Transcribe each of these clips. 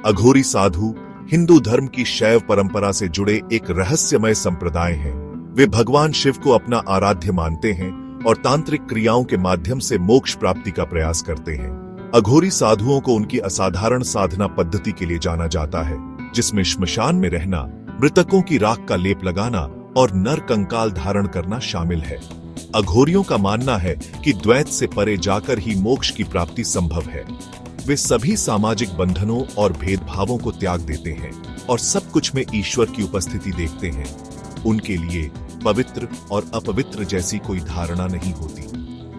अघोरी साधु हिंदू धर्म की शैव परंपरा से जुड़े एक रहस्यमय संप्रदाय हैं। वे भगवान शिव को अपना आराध्य मानते हैं और तांत्रिक क्रियाओं के माध्यम से मोक्ष प्राप्ति का प्रयास करते हैं। अघोरी साधुओं को उनकी असाधारण साधना पद्धति के लिए जाना जाता है, जिसमें श्मशान में रहना, मृतकों की राख का लेप लगाना और नर कंकाल धारण करना शामिल है। अघोरियों का मानना है कि द्वैत से परे जाकर ही मोक्ष की प्राप्ति संभव है। वे सभी सामाजिक बंधनों और भेदभावों को त्याग देते हैं और सब कुछ में ईश्वर की उपस्थिति देखते हैं। उनके लिए पवित्र और अपवित्र जैसी कोई धारणा नहीं होती।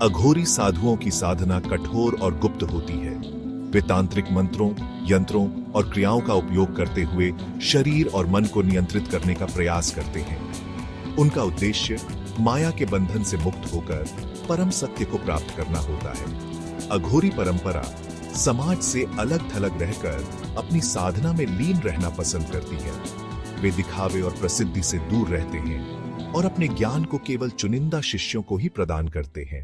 अघोरी साधुओं की साधना कठोर और गुप्त होती है। वे तांत्रिक मंत्रों, यंत्रों और क्रियाओं का उपयोग करते हुए शरीर और मन को नियंत्रित करने का प्रयास करते हैं। उनका उद्देश्य माया के बंधन से मुक्त होकर परम सत्य को प्राप्त करना होता है। अघोरी परंपरा समाज से अलग थलग रहकर अपनी साधना में लीन रहना पसंद करती है। वे दिखावे और प्रसिद्धि से दूर रहते हैं और अपने ज्ञान को केवल चुनिंदा शिष्यों को ही प्रदान करते हैं।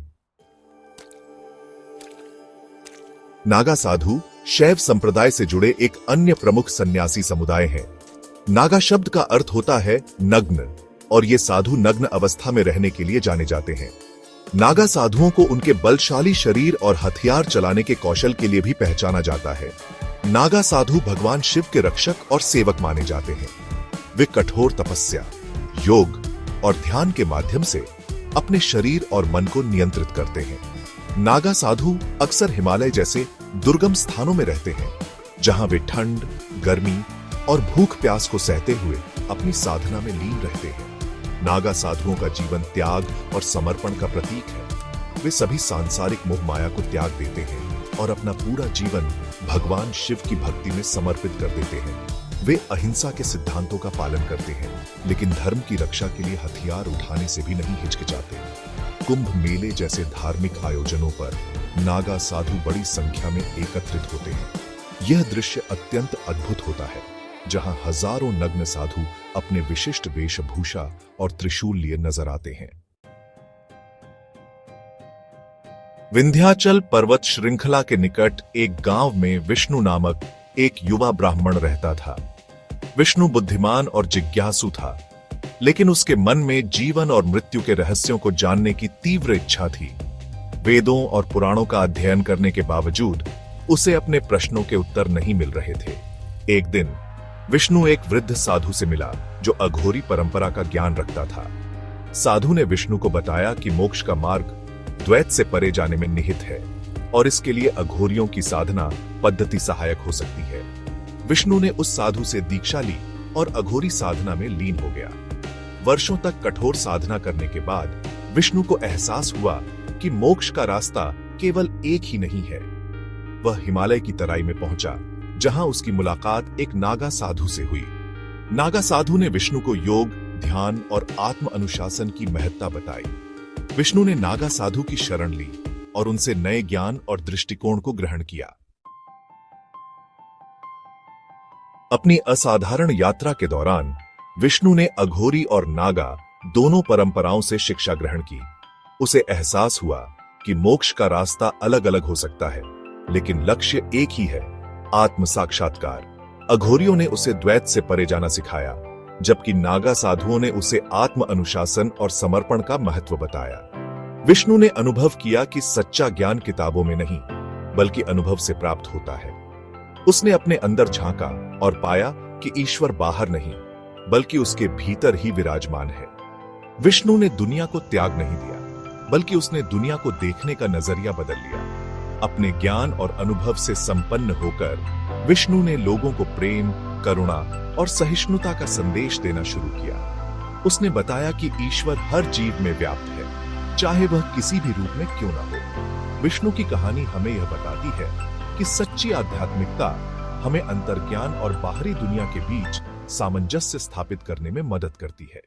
नागा साधु शैव संप्रदाय से जुड़े एक अन्य प्रमुख सन्यासी समुदाय है। नागा शब्द का अर्थ होता है नग्न, और ये साधु नग्न अवस्था में रहने के लिए जाने जाते हैं। नागा साधुओं को उनके बलशाली शरीर और हथियार चलाने के कौशल के लिए भी पहचाना जाता है। नागा साधु भगवान शिव के रक्षक और सेवक माने जाते हैं। वे कठोर तपस्या, योग और ध्यान के माध्यम से अपने शरीर और मन को नियंत्रित करते हैं। नागा साधु अक्सर हिमालय जैसे दुर्गम स्थानों में रहते हैं, जहां वे ठंड, गर्मी और भूख प्यास को सहते हुए अपनी साधना में लीन रहते हैं। नागा साधुओं का जीवन त्याग और समर्पण का प्रतीक है। वे सभी सांसारिक मोह माया को त्याग देते हैं और अपना पूरा जीवन भगवान शिव की भक्ति में समर्पित कर देते हैं। वे अहिंसा के सिद्धांतों का पालन करते हैं, लेकिन धर्म की रक्षा के लिए हथियार उठाने से भी नहीं हिचकिचाते। कुंभ मेले जैसे धार्मिक आयोजनों पर नागा साधु बड़ी संख्या में एकत्रित होते हैं। यह दृश्य अत्यंत अद्भुत होता है, जहां हजारों नग्न साधु अपने विशिष्ट वेशभूषा और त्रिशूल लिए नजर आते हैं। विंध्याचल पर्वत श्रृंखला के निकट एक गांव में विष्णु नामक एक युवा ब्राह्मण रहता था। विष्णु बुद्धिमान और जिज्ञासु था, लेकिन उसके मन में जीवन और मृत्यु के रहस्यों को जानने की तीव्र इच्छा थी। वेदों और पुराणों का अध्ययन करने के बावजूद उसे अपने प्रश्नों के उत्तर नहीं मिल रहे थे। एक दिन विष्णु एक वृद्ध साधु से मिला, जो अघोरी परंपरा का ज्ञान रखता था। साधु ने विष्णु को बताया कि मोक्ष का मार्ग द्वैत से परे जाने में निहित है और इसके लिए अघोरियों की साधना पद्धति सहायक हो सकती है। विष्णु ने उस साधु से दीक्षा ली और अघोरी साधना में लीन हो गया। वर्षों तक कठोर साधना करने के बाद विष्णु को एहसास हुआ कि मोक्ष का रास्ता केवल एक ही नहीं है। वह हिमालय की तराई में पहुंचा, जहां उसकी मुलाकात एक नागा साधु से हुई। नागा साधु ने विष्णु को योग, ध्यान और आत्म अनुशासन की महत्ता बताई। विष्णु ने नागा साधु की शरण ली और उनसे नए ज्ञान और दृष्टिकोण को ग्रहण किया। अपनी असाधारण यात्रा के दौरान विष्णु ने अघोरी और नागा दोनों परंपराओं से शिक्षा ग्रहण की। उसे एहसास हुआ कि मोक्ष का रास्ता अलग अलग हो सकता है, लेकिन लक्ष्य एक ही है, आत्म साक्षात्कार। अघोरियों ने उसे द्वैत से परे जाना सिखाया, जबकि नागा साधुओं ने उसे आत्म अनुशासन और समर्पण का महत्व बताया। विष्णु ने अनुभव किया कि सच्चा ज्ञान किताबों में नहीं, बल्कि अनुभव से प्राप्त होता है। उसने अपने अंदर झांका और पाया कि ईश्वर बाहर नहीं, बल्कि उसके भीतर ही विराजमान है। विष्णु ने दुनिया को त्याग नहीं दिया, बल्कि उसने दुनिया को देखने का नजरिया बदल लिया। अपने ज्ञान और अनुभव से संपन्न होकर विष्णु ने लोगों को प्रेम, करुणा और सहिष्णुता का संदेश देना शुरू किया। उसने बताया कि ईश्वर हर जीव में व्याप्त है, चाहे वह किसी भी रूप में क्यों न हो। विष्णु की कहानी हमें यह बताती है कि सच्ची आध्यात्मिकता हमें अंतर्ज्ञान और बाहरी दुनिया के बीच सामंजस्य स्थापित करने में मदद करती है।